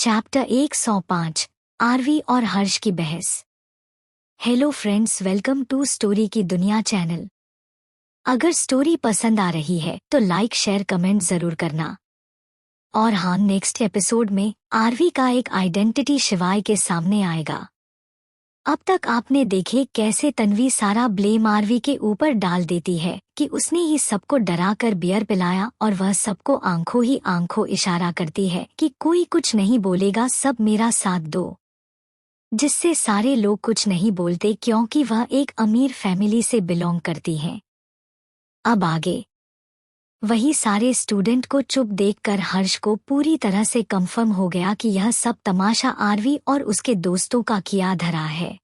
Chapter 105 RV और हर्ष की बहस। Hello friends, welcome to story की दुनिया चैनल। अगर स्टोरी पसंद आ रही है तो लाइक शेयर कमेंट जरूर करना। और हाँ, नेक्स्ट एपिसोड में आरवी का एक आइडेंटिटी शिवाय के सामने आएगा। अब तक आपने देखे कैसे तन्वी सारा ब्लेम आरवी के ऊपर डाल देती है कि उसने ही सबको डरा कर बियर पिलाया, और वह सबको आंखों ही आंखों इशारा करती है कि कोई कुछ नहीं बोलेगा, सब मेरा साथ दो। जिससे सारे लोग कुछ नहीं बोलते क्योंकि वह एक अमीर फैमिली से बिलोंग करती हैं। अब आगे वही सारे स्टूडेंट को चुप देखकर हर्ष को पूरी तरह से कंफर्म हो गया कि यह सब तमाशा आरवी और उसके दोस्तों का किया धरा है।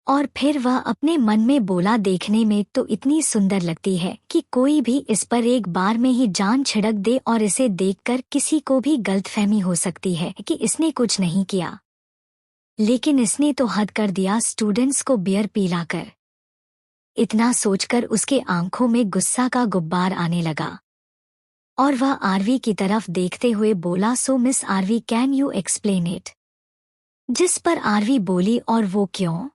और फिर वह अपने मन में बोला, देखने में तो इतनी सुंदर लगती है कि कोई भी इस पर एक बार में ही जान छिड़क दे, और इसे देखकर किसी को भी गलतफहमी हो सकती है कि इसने कुछ नहीं किया, लेकिन इसने तो हद कर दिया, स्टूडेंट्स को बियर पिलाकर। इतना सोचकर उसके आंखों में गुस्सा का गुब्बार आने लगा और वह आरवी की तरफ देखते हुए बोला, so miss Aarvi, can you explain it? जिस पर आरवी बोली, और वो क्यों?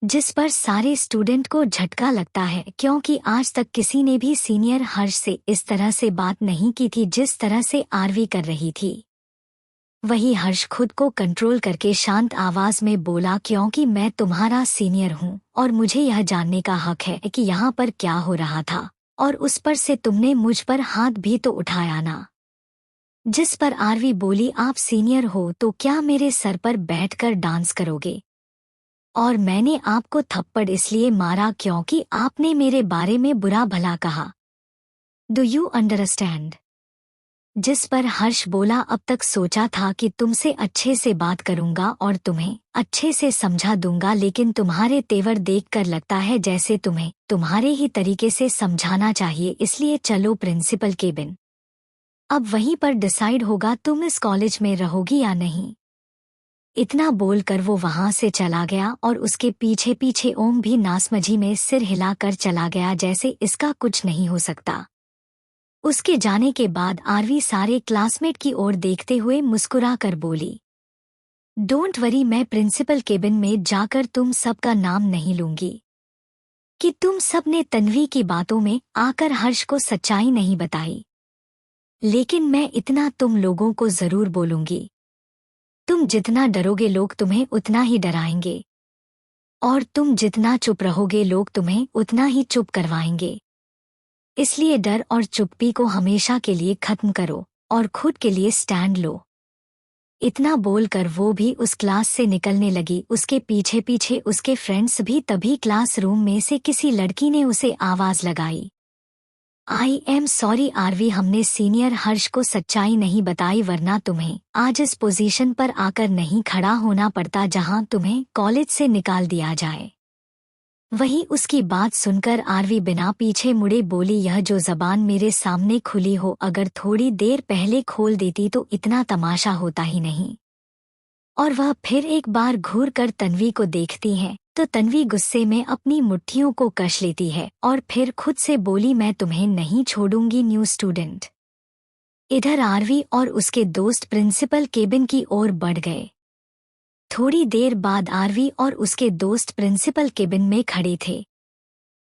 जिस पर सारे स्टूडेंट को झटका लगता है क्योंकि आज तक किसी ने भी सीनियर हर्ष से इस तरह से बात नहीं की थी जिस तरह से आरवी कर रही थी। वही हर्ष खुद को कंट्रोल करके शांत आवाज में बोला, क्योंकि मैं तुम्हारा सीनियर हूँ और मुझे यह जानने का हक है कि यहाँ पर क्या हो रहा था, और उस पर से तुमने मुझ पर हाथ भी तो उठाया ना। जिस पर आरवी बोली, आप सीनियर हो तो क्या मेरे सर पर बैठकर डांस करोगे? और मैंने आपको थप्पड़ इसलिए मारा क्योंकि आपने मेरे बारे में बुरा भला कहा। Do you understand? जिस पर हर्ष बोला, अब तक सोचा था कि तुमसे अच्छे से बात करूंगा और तुम्हें अच्छे से समझा दूंगा, लेकिन तुम्हारे तेवर देखकर लगता है जैसे तुम्हें तुम्हारे ही तरीके से समझाना चाहिए, इसलिए चलो प्रिंसिपल केबिन। अब वहीं पर डिसाइड होगा तुम इस कॉलेज में रहोगी या नहीं। इतना बोलकर वो वहां से चला गया और उसके पीछे पीछे ओम भी नासमझी में सिर हिलाकर चला गया, जैसे इसका कुछ नहीं हो सकता। उसके जाने के बाद आरवी सारे क्लासमेट की ओर देखते हुए मुस्कुरा कर बोली, डोंट वरी, मैं प्रिंसिपल केबिन में जाकर तुम सबका नाम नहीं लूंगी कि तुम सब ने तन्वी की बातों में आकर हर्ष को सच्चाई नहीं बताई, लेकिन मैं इतना तुम लोगों को जरूर बोलूंगी। तुम जितना डरोगे लोग तुम्हें उतना ही डराएंगे, और तुम जितना चुप रहोगे लोग तुम्हें उतना ही चुप करवाएंगे। इसलिए डर और चुप्पी को हमेशा के लिए खत्म करो और खुद के लिए स्टैंड लो। इतना बोलकर वो भी उस क्लास से निकलने लगी। उसके पीछे पीछे उसके फ्रेंड्स भी। तभी क्लासरूम में से किसी लड़की ने उसे आवाज लगाई, आई एम सॉरी आरवी, हमने सीनियर हर्ष को सच्चाई नहीं बताई, वरना तुम्हें आज इस पोजीशन पर आकर नहीं खड़ा होना पड़ता जहां तुम्हें कॉलेज से निकाल दिया जाए। वही उसकी बात सुनकर आरवी बिना पीछे मुड़े बोली, यह जो जबान मेरे सामने खुली हो, अगर थोड़ी देर पहले खोल देती तो इतना तमाशा होता ही नहीं। और वह फिर एक बार घूर कर तन्वी को देखती है तो तन्वी गुस्से में अपनी मुट्ठियों को कस लेती है और फिर खुद से बोली, मैं तुम्हें नहीं छोड़ूंगी न्यू स्टूडेंट। इधर आरवी और उसके दोस्त प्रिंसिपल केबिन की ओर बढ़ गए। थोड़ी देर बाद आरवी और उसके दोस्त प्रिंसिपल केबिन में खड़े थे।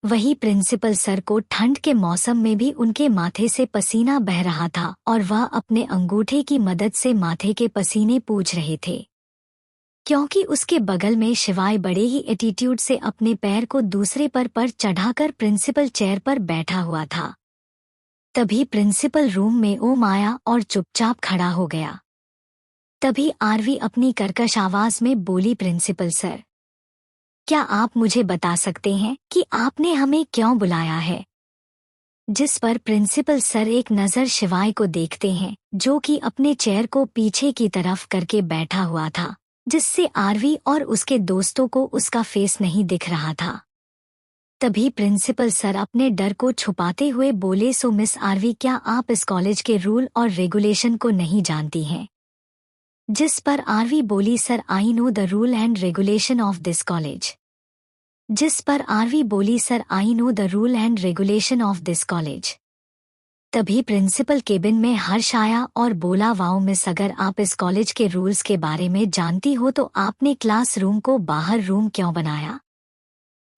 वही प्रिंसिपल सर को ठंड के मौसम में भी उनके माथे से पसीना बह रहा था और वह अपने अंगूठे की मदद से माथे के पसीने पोंछ रहे थे, क्योंकि उसके बगल में शिवाय बड़े ही एटीट्यूड से अपने पैर को दूसरे पर चढ़ाकर प्रिंसिपल चेयर पर बैठा हुआ था। तभी प्रिंसिपल रूम में ओम आया और चुपचाप खड़ा हो गया। तभी आरवी अपनी कर्कश आवाज में बोली, प्रिंसिपल सर, क्या आप मुझे बता सकते हैं कि आपने हमें क्यों बुलाया है? जिस पर प्रिंसिपल सर एक नज़र शिवाय को देखते हैं जो कि अपने चेयर को पीछे की तरफ करके बैठा हुआ था, जिससे आरवी और उसके दोस्तों को उसका फेस नहीं दिख रहा था। तभी प्रिंसिपल सर अपने डर को छुपाते हुए बोले, सो मिस आरवी, क्या आप इस कॉलेज के रूल और रेगुलेशन को नहीं जानती हैं? जिस पर आरवी बोली, sir I know the rule and regulation of this college. जिस पर आरवी बोली, sir I know the rule and regulation of this college. तभी प्रिंसिपल केबिन में हर्ष आया और बोला, वाओ मिस, अगर आप इस कॉलेज के रूल्स के बारे में जानती हो तो आपने क्लासरूम को बाहर रूम क्यों बनाया।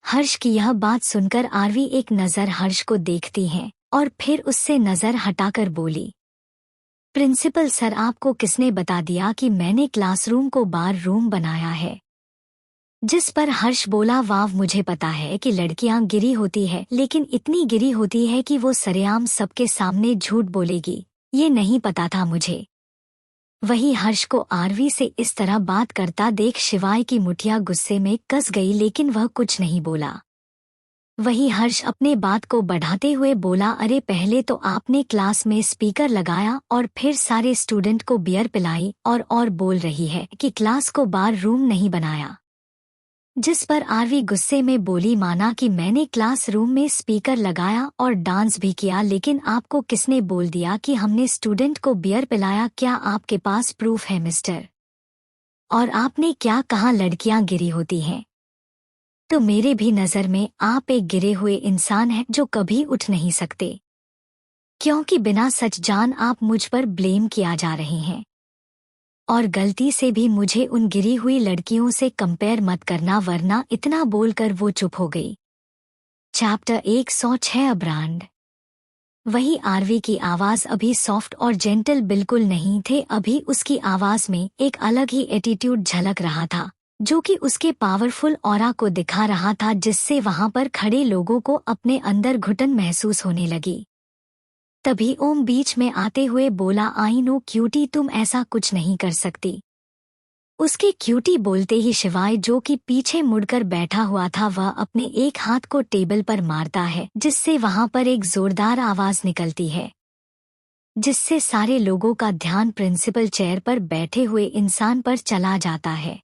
हर्ष की यह बात सुनकर आरवी एक नज़र हर्ष को देखती है और फिर उससे नज़र हटाकर बोली, प्रिंसिपल सर, आपको किसने बता दिया कि मैंने क्लासरूम को बार रूम बनाया है। जिस पर हर्ष बोला, वाव, मुझे पता है कि लड़कियां गिरी होती है, लेकिन इतनी गिरी होती है कि वो सरेआम सबके सामने झूठ बोलेगी, ये नहीं पता था मुझे। वही हर्ष को आरवी से इस तरह बात करता देख शिवाय की मुठिया गुस्से में कस गई, लेकिन वह कुछ नहीं बोला। वही हर्ष अपने बात को बढ़ाते हुए बोला, अरे पहले तो आपने क्लास में स्पीकर लगाया और फिर सारे स्टूडेंट को बियर पिलाई और बोल रही है कि क्लास को बार रूम नहीं बनाया। जिस पर आरवी गुस्से में बोली, माना कि मैंने क्लासरूम में स्पीकर लगाया और डांस भी किया, लेकिन आपको किसने बोल दिया कि हमने स्टूडेंट को बियर पिलाया। क्या आपके पास प्रूफ है मिस्टर? और आपने क्या कहा लड़कियां गिरी होती हैं? तो मेरे भी नज़र में आप एक गिरे हुए इंसान हैं जो कभी उठ नहीं सकते, क्योंकि बिना सच जान आप मुझ पर ब्लेम किया जा रहे हैं। और गलती से भी मुझे उन गिरी हुई लड़कियों से कंपेयर मत करना, वरना। इतना बोलकर वो चुप हो गई। Chapter 106 brand. वही आरवी की आवाज अभी सॉफ्ट और जेंटल बिल्कुल नहीं थे, अभी उसकी आवाज में एक अलग ही एटीट्यूड झलक रहा था, जो कि उसके पावरफुल ऑरा को दिखा रहा था, जिससे वहां पर खड़े लोगों को अपने अंदर घुटन महसूस होने लगी। तभी ओम बीच में आते हुए बोला, आई नो क्यूटी, तुम ऐसा कुछ नहीं कर सकती। उसके क्यूटी बोलते ही शिवाय, जो कि पीछे मुड़कर बैठा हुआ था, वह अपने एक हाथ को टेबल पर मारता है, जिससे वहां पर एक जोरदार आवाज निकलती है, जिससे सारे लोगों का ध्यान प्रिंसिपल चेयर पर बैठे हुए इंसान पर चला जाता है।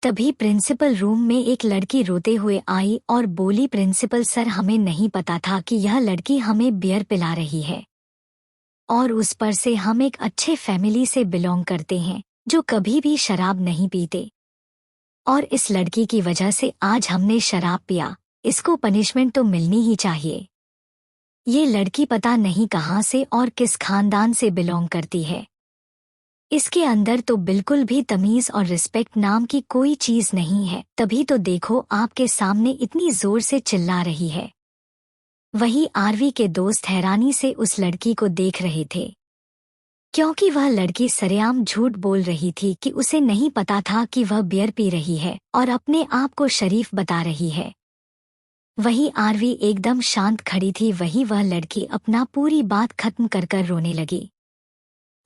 तभी प्रिंसिपल रूम में एक लड़की रोते हुए आई और बोली, प्रिंसिपल सर, हमें नहीं पता था कि यह लड़की हमें बियर पिला रही है, और उस पर से हम एक अच्छे फैमिली से बिलोंग करते हैं जो कभी भी शराब नहीं पीते, और इस लड़की की वजह से आज हमने शराब पिया, इसको पनिशमेंट तो मिलनी ही चाहिए। ये लड़की पता नहीं कहाँ से और किस खानदान से बिलोंग करती है, इसके अंदर तो बिल्कुल भी तमीज और रिस्पेक्ट नाम की कोई चीज नहीं है। तभी तो देखो आपके सामने इतनी जोर से चिल्ला रही है। वही आरवी के दोस्त हैरानी से उस लड़की को देख रहे थे, क्योंकि वह लड़की सरेआम झूठ बोल रही थी कि उसे नहीं पता था कि वह बियर पी रही है और अपने आप को शरीफ बता रही है। वही आरवी एकदम शांत खड़ी थी, वही वह लड़की अपना पूरी बात खत्म कर रोने लगी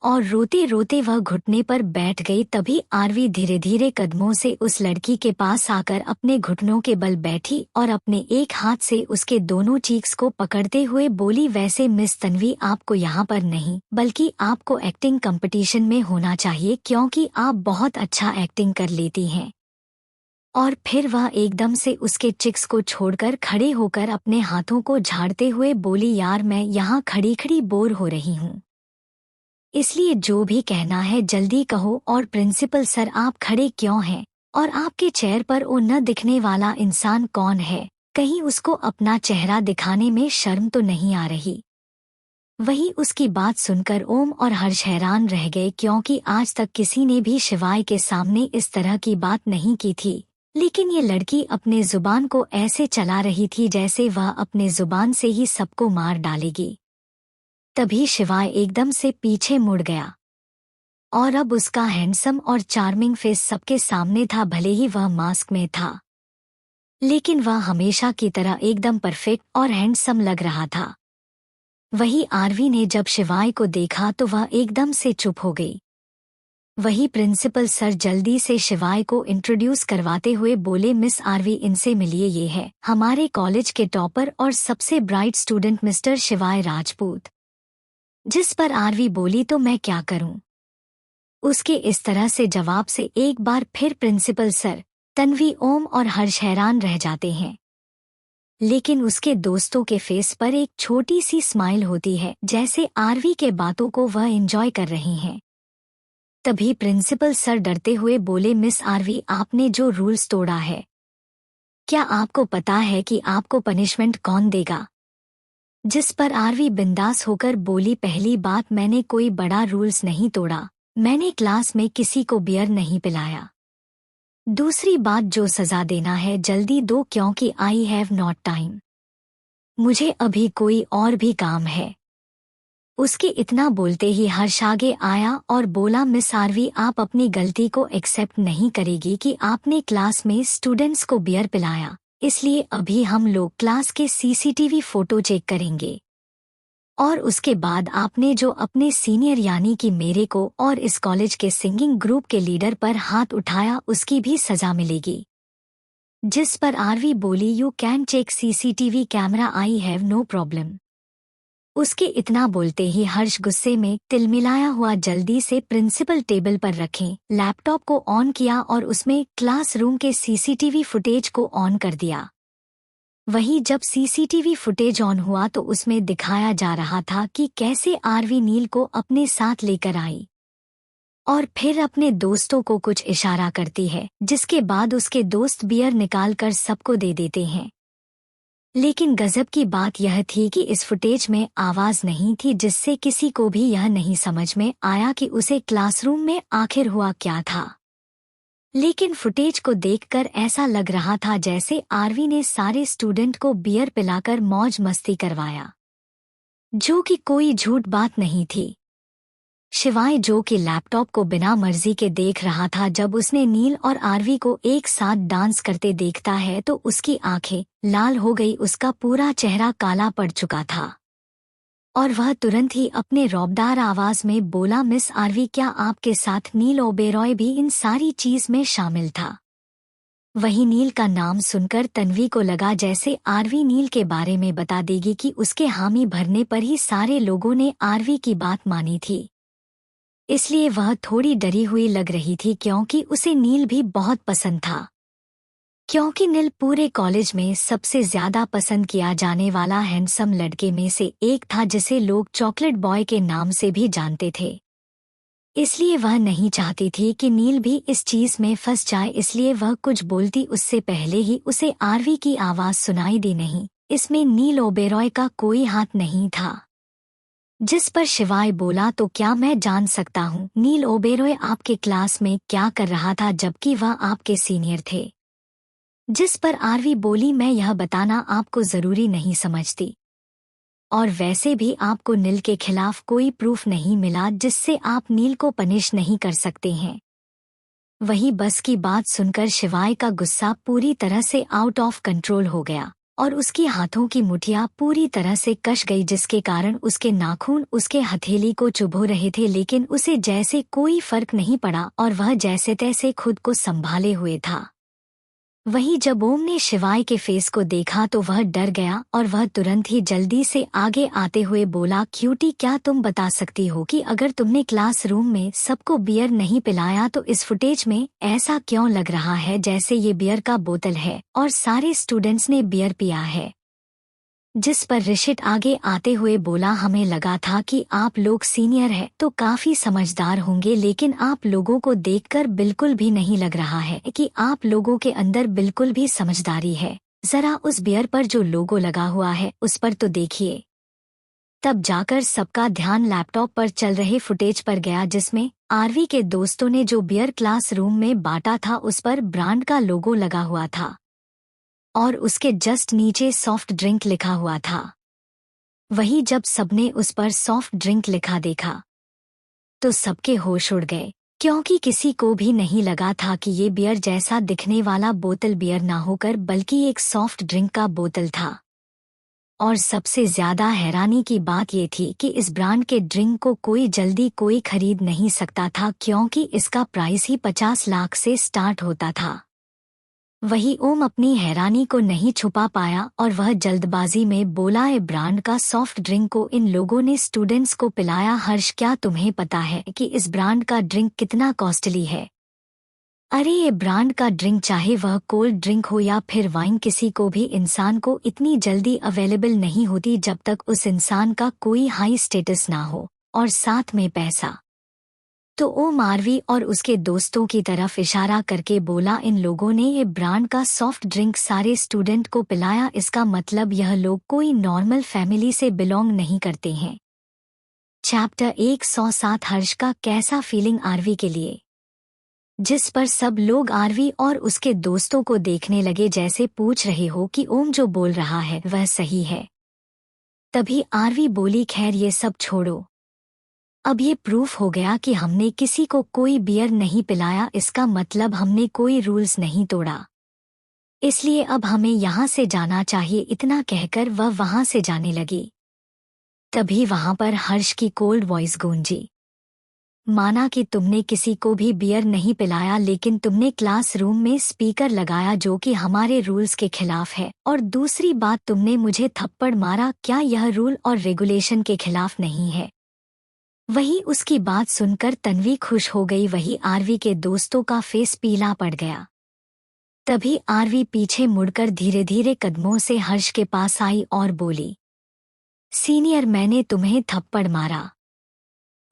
और रोते रोते वह घुटने पर बैठ गई। तभी आरवी धीरे धीरे कदमों से उस लड़की के पास आकर अपने घुटनों के बल बैठी और अपने एक हाथ से उसके दोनों चीक्स को पकड़ते हुए बोली, वैसे मिस तन्वी, आपको यहाँ पर नहीं बल्कि आपको एक्टिंग कंपटीशन में होना चाहिए, क्योंकि आप बहुत अच्छा एक्टिंग कर लेती हैं। और फिर वह एकदम से उसके चिक्स को छोड़कर खड़े होकर अपने हाथों को झाड़ते हुए बोली, यार मैं यहाँ खड़ी खड़ी बोर हो रही हूँ, इसलिए जो भी कहना है जल्दी कहो। और प्रिंसिपल सर, आप खड़े क्यों हैं? और आपके चेयर पर वो न दिखने वाला इंसान कौन है? कहीं उसको अपना चेहरा दिखाने में शर्म तो नहीं आ रही? वही उसकी बात सुनकर ओम और हर्ष हैरान रह गए, क्योंकि आज तक किसी ने भी शिवाय के सामने इस तरह की बात नहीं की थी, लेकिन ये लड़की अपने जुबान को ऐसे चला रही थी जैसे वह अपने जुबान से ही सबको मार डालेगी। तभी शिवाय एकदम से पीछे मुड़ गया और अब उसका हैंडसम और चार्मिंग फेस सबके सामने था। भले ही वह मास्क में था, लेकिन वह हमेशा की तरह एकदम परफेक्ट और हैंडसम लग रहा था। वही आरवी ने जब शिवाय को देखा तो वह एकदम से चुप हो गई। वही प्रिंसिपल सर जल्दी से शिवाय को इंट्रोड्यूस करवाते हुए बोले, मिस आरवी, इनसे मिलिए, ये है हमारे कॉलेज के टॉपर और सबसे ब्राइट स्टूडेंट मिस्टर शिवाय राजपूत। जिस पर आरवी बोली, तो मैं क्या करूं? उसके इस तरह से जवाब से एक बार फिर प्रिंसिपल सर, तन्वी, ओम और हर्ष हैरान रह जाते हैं, लेकिन उसके दोस्तों के फेस पर एक छोटी सी स्माइल होती है, जैसे आरवी के बातों को वह एंजॉय कर रही हैं। तभी प्रिंसिपल सर डरते हुए बोले, मिस आरवी, आपने जो रूल्स तोड़ा है, क्या आपको पता है कि आपको पनिशमेंट कौन देगा? जिस पर आरवी बिंदास होकर बोली, पहली बात, मैंने कोई बड़ा रूल्स नहीं तोड़ा, मैंने क्लास में किसी को बियर नहीं पिलाया। दूसरी बात, जो सजा देना है जल्दी दो क्योंकि आई हैव नॉट टाइम, मुझे अभी कोई और भी काम है। उसके इतना बोलते ही हर्ष आगे आया और बोला, मिस आरवी, आप अपनी गलती को एक्सेप्ट नहीं करेगी कि आपने क्लास में स्टूडेंट्स को बियर पिलाया, इसलिए अभी हम लोग क्लास के सीसीटीवी फोटो चेक करेंगे और उसके बाद आपने जो अपने सीनियर यानी कि मेरे को और इस कॉलेज के सिंगिंग ग्रुप के लीडर पर हाथ उठाया, उसकी भी सजा मिलेगी। जिस पर आरवी बोली, you can check CCTV camera, I have no problem. उसके इतना बोलते ही हर्ष गुस्से में तिलमिलाया हुआ जल्दी से प्रिंसिपल टेबल पर रखें लैपटॉप को ऑन किया और उसमें क्लासरूम के सीसीटीवी फुटेज को ऑन कर दिया। वहीं जब सीसीटीवी फुटेज ऑन हुआ तो उसमें दिखाया जा रहा था कि कैसे आरवी नील को अपने साथ लेकर आई और फिर अपने दोस्तों को कुछ इशारा करती है, जिसके बाद उसके दोस्त बियर निकालकर सबको दे देते हैं। लेकिन गजब की बात यह थी कि इस फुटेज में आवाज नहीं थी, जिससे किसी को भी यह नहीं समझ में आया कि उसे क्लासरूम में आखिर हुआ क्या था। लेकिन फुटेज को देखकर ऐसा लग रहा था जैसे आरवी ने सारे स्टूडेंट को बियर पिलाकर मौज मस्ती करवाया, जो कि कोई झूठ बात नहीं थी। शिवाय जो कि लैपटॉप को बिना मर्जी के देख रहा था, जब उसने नील और आरवी को एक साथ डांस करते देखता है तो उसकी आंखें लाल हो गई, उसका पूरा चेहरा काला पड़ चुका था और वह तुरंत ही अपने रौबदार आवाज में बोला, मिस आरवी, क्या आपके साथ नील ओबेरॉय भी इन सारी चीज में शामिल था? वही नील का नाम सुनकर तन्वी को लगा जैसे आरवी नील के बारे में बता देगी कि उसके हामी भरने पर ही सारे लोगों ने आरवी की बात मानी थी। इसलिए वह थोड़ी डरी हुई लग रही थी क्योंकि उसे नील भी बहुत पसंद था, क्योंकि नील पूरे कॉलेज में सबसे ज्यादा पसंद किया जाने वाला हैंडसम लड़के में से एक था, जिसे लोग चॉकलेट बॉय के नाम से भी जानते थे। इसलिए वह नहीं चाहती थी कि नील भी इस चीज में फंस जाए, इसलिए वह कुछ बोलती उससे पहले ही उसे आरवी की आवाज सुनाई दी, नहीं, इसमें नील ओबेरॉय का कोई हाथ नहीं था। जिस पर शिवाय बोला, तो क्या मैं जान सकता हूँ नील ओबेरॉय आपके क्लास में क्या कर रहा था जबकि वह आपके सीनियर थे? जिस पर आरवी बोली, मैं यह बताना आपको जरूरी नहीं समझती, और वैसे भी आपको नील के खिलाफ कोई प्रूफ नहीं मिला जिससे आप नील को पनिश नहीं कर सकते हैं। वही बस की बात सुनकर शिवाय का गुस्सा पूरी तरह से आउट ऑफ कंट्रोल हो गया और उसकी हाथों की मुठियां पूरी तरह से कस गई, जिसके कारण उसके नाखून उसके हथेली को चुभो रहे थे, लेकिन उसे जैसे कोई फर्क नहीं पड़ा और वह जैसे तैसे खुद को संभाले हुए था। वहीं जब ओम ने शिवाय के फेस को देखा तो वह डर गया और वह तुरंत ही जल्दी से आगे आते हुए बोला, क्यूटी, क्या तुम बता सकती हो कि अगर तुमने क्लासरूम में सबको बियर नहीं पिलाया तो इस फुटेज में ऐसा क्यों लग रहा है जैसे ये बियर का बोतल है और सारे स्टूडेंट्स ने बियर पिया है? जिस पर ऋषित आगे आते हुए बोला, हमें लगा था कि आप लोग सीनियर हैं तो काफी समझदार होंगे, लेकिन आप लोगों को देखकर बिल्कुल भी नहीं लग रहा है कि आप लोगों के अंदर बिल्कुल भी समझदारी है। जरा उस बियर पर जो लोगो लगा हुआ है उस पर तो देखिए। तब जाकर सबका ध्यान लैपटॉप पर चल रहे फुटेज पर गया, जिसमें आरवी के दोस्तों ने जो बियर क्लासरूम में बांटा था उस पर ब्रांड का लोगो लगा हुआ था और उसके जस्ट नीचे सॉफ्ट ड्रिंक लिखा हुआ था। वही जब सबने उस पर सॉफ्ट ड्रिंक लिखा देखा तो सबके होश उड़ गए, क्योंकि किसी को भी नहीं लगा था कि ये बियर जैसा दिखने वाला बोतल बियर ना होकर बल्कि एक सॉफ्ट ड्रिंक का बोतल था। और सबसे ज्यादा हैरानी की बात ये थी कि इस ब्रांड के ड्रिंक को कोई जल्दी कोई खरीद नहीं सकता था, क्योंकि इसका प्राइस ही 50 लाख से स्टार्ट होता था। वही ओम अपनी हैरानी को नहीं छुपा पाया और वह जल्दबाजी में बोला, ए ब्रांड का सॉफ्ट ड्रिंक को इन लोगों ने स्टूडेंट्स को पिलाया। हर्ष, क्या तुम्हें पता है कि इस ब्रांड का ड्रिंक कितना कॉस्टली है? अरे ये ब्रांड का ड्रिंक, चाहे वह कोल्ड ड्रिंक हो या फिर वाइन, किसी को भी इंसान को इतनी जल्दी अवेलेबल नहीं होती जब तक उस इंसान का कोई हाई स्टेटस ना हो और साथ में पैसा। तो ओम आरवी और उसके दोस्तों की तरफ इशारा करके बोला, इन लोगों ने ये ब्रांड का सॉफ्ट ड्रिंक सारे स्टूडेंट को पिलाया, इसका मतलब यह लोग कोई नॉर्मल फैमिली से बिलोंग नहीं करते हैं। चैप्टर 107 हर्ष का कैसा फीलिंग आरवी के लिए, जिस पर सब लोग आरवी और उसके दोस्तों को देखने लगे जैसे पूछ रहे हो कि ओम जो बोल रहा है वह सही है। तभी आरवी बोली, खैर ये सब छोड़ो, अब ये प्रूफ हो गया कि हमने किसी को कोई बियर नहीं पिलाया, इसका मतलब हमने कोई रूल्स नहीं तोड़ा, इसलिए अब हमें यहाँ से जाना चाहिए। इतना कहकर वह वहाँ से जाने लगी। तभी वहाँ पर हर्ष की कोल्ड वॉइस गूंजी, माना कि तुमने किसी को भी बियर नहीं पिलाया, लेकिन तुमने क्लासरूम में स्पीकर लगाया जो कि हमारे रूल्स के खिलाफ है, और दूसरी बात तुमने मुझे थप्पड़ मारा, क्या यह रूल और रेगुलेशन के खिलाफ नहीं है? वही उसकी बात सुनकर तन्वी खुश हो गई, वही आरवी के दोस्तों का फेस पीला पड़ गया। तभी आरवी पीछे मुड़कर धीरे धीरे कदमों से हर्ष के पास आई और बोली, सीनियर मैंने तुम्हें थप्पड़ मारा,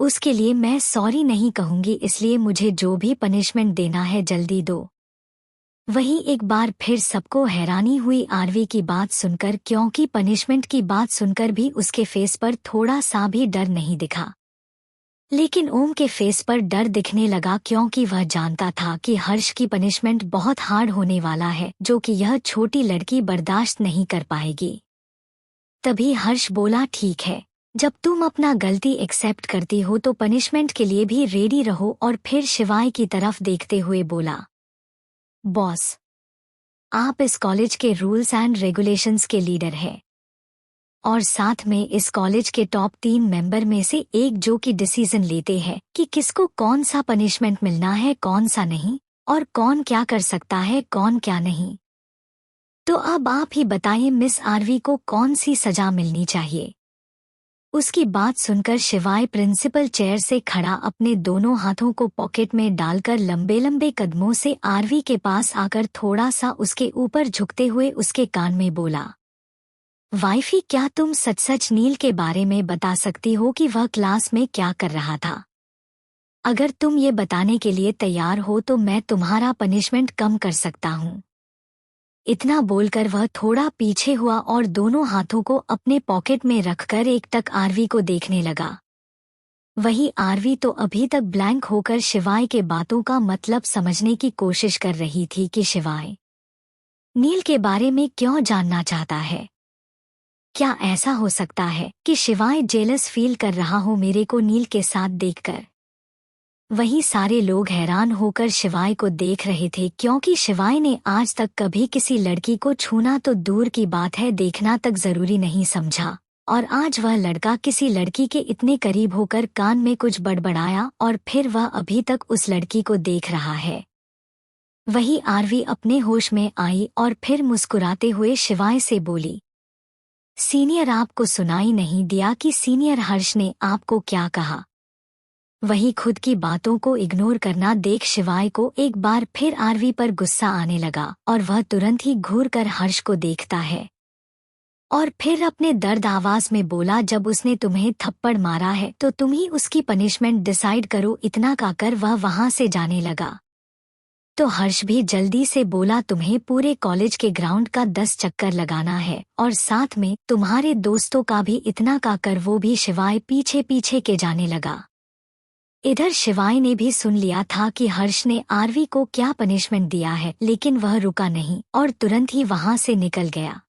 उसके लिए मैं सॉरी नहीं कहूंगी, इसलिए मुझे जो भी पनिशमेंट देना है जल्दी दो। वहीं एक बार फिर सबको हैरानी हुई आरवी की बात सुनकर, क्योंकि पनिशमेंट की बात सुनकर भी उसके फेस पर थोड़ा सा भी डर नहीं दिखा। लेकिन ओम के फेस पर डर दिखने लगा, क्योंकि वह जानता था कि हर्ष की पनिशमेंट बहुत हार्ड होने वाला है, जो कि यह छोटी लड़की बर्दाश्त नहीं कर पाएगी। तभी हर्ष बोला, ठीक है, जब तुम अपना गलती एक्सेप्ट करती हो तो पनिशमेंट के लिए भी रेडी रहो। और फिर शिवाय की तरफ देखते हुए बोला, बॉस, आप इस कॉलेज के रूल्स एंड रेगुलेशंस के लीडर हैं, और साथ में इस कॉलेज के टॉप 3 मेंबर में से एक, जो कि डिसीजन लेते हैं कि किसको कौन सा पनिशमेंट मिलना है, कौन सा नहीं, और कौन क्या कर सकता है, कौन क्या नहीं। तो अब आप ही बताइए मिस आरवी को कौन सी सजा मिलनी चाहिए? उसकी बात सुनकर शिवाय प्रिंसिपल चेयर से खड़ा अपने दोनों हाथों को पॉकेट में डालकर लंबे लंबे कदमों से आरवी के पास आकर थोड़ा सा उसके ऊपर झुकते हुए उसके कान में बोला, वाइफी, क्या तुम सच सच नील के बारे में बता सकती हो कि वह क्लास में क्या कर रहा था? अगर तुम ये बताने के लिए तैयार हो तो मैं तुम्हारा पनिशमेंट कम कर सकता हूँ। इतना बोलकर वह थोड़ा पीछे हुआ और दोनों हाथों को अपने पॉकेट में रखकर एकटक आरवी को देखने लगा। वही आरवी तो अभी तक ब्लैंक होकर शिवाय के बातों का मतलब समझने की कोशिश कर रही थी कि शिवाय नील के बारे में क्यों जानना चाहता है। क्या ऐसा हो सकता है कि शिवाय जेलस फील कर रहा हो मेरे को नील के साथ देखकर? वहीं सारे लोग हैरान होकर शिवाय को देख रहे थे, क्योंकि शिवाय ने आज तक कभी किसी लड़की को छूना तो दूर की बात है, देखना तक जरूरी नहीं समझा, और आज वह लड़का किसी लड़की के इतने करीब होकर कान में कुछ बड़बड़ाया और फिर वह अभी तक उस लड़की को देख रहा है। वही आरवी अपने होश में आई और फिर मुस्कुराते हुए शिवाय से बोली, सीनियर, आपको सुनाई नहीं दिया कि सीनियर हर्ष ने आपको क्या कहा? वही खुद की बातों को इग्नोर करना देख शिवाय को एक बार फिर आरवी पर गुस्सा आने लगा और वह तुरंत ही घूर कर हर्ष को देखता है और फिर अपने दर्द आवाज में बोला, जब उसने तुम्हें थप्पड़ मारा है तो तुम ही उसकी पनिशमेंट डिसाइड करो। इतना कहकर वह वहां से जाने लगा। तो हर्ष भी जल्दी से बोला, तुम्हें पूरे कॉलेज के ग्राउंड का 10 चक्कर लगाना है और साथ में तुम्हारे दोस्तों का भी। इतना कहकर वो भी शिवाय पीछे पीछे के जाने लगा। इधर शिवाय ने भी सुन लिया था कि हर्ष ने आरवी को क्या पनिशमेंट दिया है, लेकिन वह रुका नहीं और तुरंत ही वहां से निकल गया।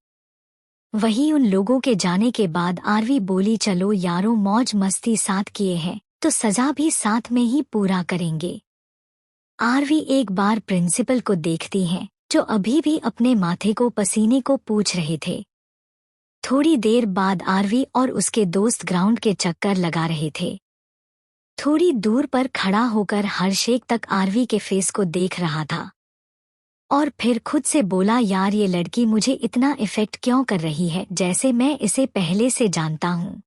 वहीं उन लोगों के जाने के बाद आरवी बोली, चलो यारों, मौज मस्ती साथ किए हैं तो सजा भी साथ में ही पूरा करेंगे। आरवी एक बार प्रिंसिपल को देखती हैं, जो अभी भी अपने माथे को पसीने को पूछ रहे थे। थोड़ी देर बाद आरवी और उसके दोस्त ग्राउंड के चक्कर लगा रहे थे। थोड़ी दूर पर खड़ा होकर हर्ष एक तक आरवी के फेस को देख रहा था और फिर खुद से बोला, यार ये लड़की मुझे इतना इफेक्ट क्यों कर रही है, जैसे मैं इसे पहले से जानता हूँ।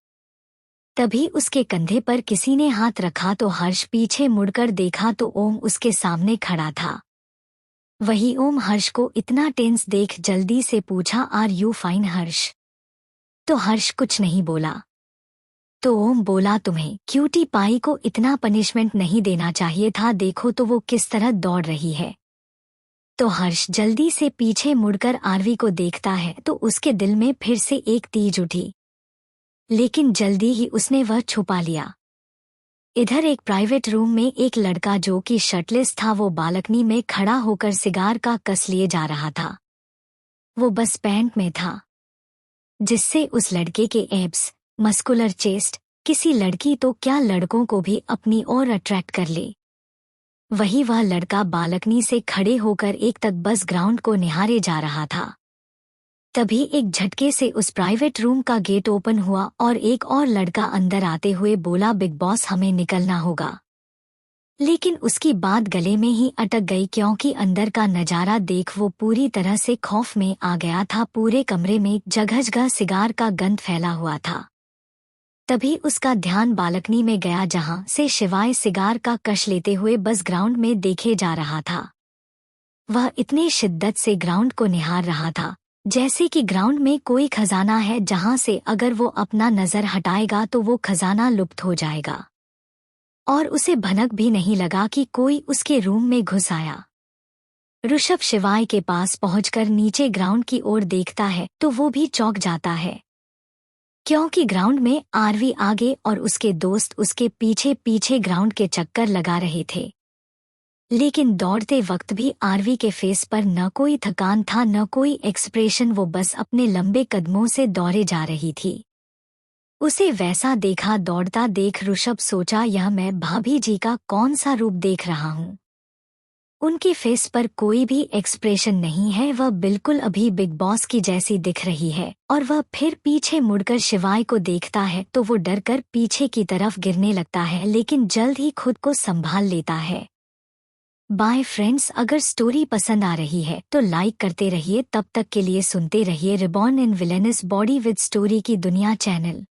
तभी उसके कंधे पर किसी ने हाथ रखा तो हर्ष पीछे मुड़कर देखा तो ओम उसके सामने खड़ा था। वही ओम हर्ष को इतना टेंस देख जल्दी से पूछा, आर यू फाइन हर्ष? तो हर्ष कुछ नहीं बोला। तो ओम बोला, तुम्हें क्यूटी पाई को इतना पनिशमेंट नहीं देना चाहिए था, देखो तो वो किस तरह दौड़ रही है। तो हर्ष जल्दी से पीछे मुड़कर आरवी को देखता है तो उसके दिल में फिर से एक तीज उठी, लेकिन जल्दी ही उसने वह छुपा लिया। इधर एक प्राइवेट रूम में एक लड़का जो कि शर्टलेस था, वो बालकनी में खड़ा होकर सिगार का कस लिए जा रहा था। वो बस पैंट में था, जिससे उस लड़के के एब्स, मस्कुलर चेस्ट किसी लड़की तो क्या लड़कों को भी अपनी ओर अट्रैक्ट कर ले। वही वह लड़का बालकनी से खड़े होकर एक तक बस ग्राउंड को निहारे जा रहा था। तभी एक झटके से उस प्राइवेट रूम का गेट ओपन हुआ और एक और लड़का अंदर आते हुए बोला, बिग बॉस हमें निकलना होगा। लेकिन उसकी बात गले में ही अटक गई, क्योंकि अंदर का नजारा देख वो पूरी तरह से खौफ में आ गया था। पूरे कमरे में जगह जगह सिगार का गंध फैला हुआ था। तभी उसका ध्यान बालकनी में गया, जहां से शिवाय सिगार का कश लेते हुए बस ग्राउंड में देखे जा रहा था। वह इतने शिद्दत से ग्राउंड को निहार रहा था जैसे कि ग्राउंड में कोई खजाना है, जहां से अगर वो अपना नजर हटाएगा तो वो खजाना लुप्त हो जाएगा। और उसे भनक भी नहीं लगा कि कोई उसके रूम में घुस आया। ऋषभ शिवाय के पास पहुंचकर नीचे ग्राउंड की ओर देखता है तो वो भी चौंक जाता है, क्योंकि ग्राउंड में आरवी आगे और उसके दोस्त उसके पीछे पीछे ग्राउंड के चक्कर लगा रहे थे। लेकिन दौड़ते वक्त भी आरवी के फेस पर न कोई थकान था, न कोई एक्सप्रेशन, वो बस अपने लंबे कदमों से दौड़े जा रही थी। उसे वैसा देखा दौड़ता देख ऋषभ सोचा, यह मैं भाभी जी का कौन सा रूप देख रहा हूँ। उनके फेस पर कोई भी एक्सप्रेशन नहीं है, वह बिल्कुल अभी बिग बॉस की जैसी दिख रही है। और वह फिर पीछे मुड़कर शिवाय को देखता है तो वो डरकर पीछे की तरफ गिरने लगता है, लेकिन जल्द ही खुद को संभाल लेता है। बाय फ्रेंड्स, अगर स्टोरी पसंद आ रही है तो लाइक करते रहिए। तब तक के लिए सुनते रहिए reborn in villainous body with story की दुनिया चैनल।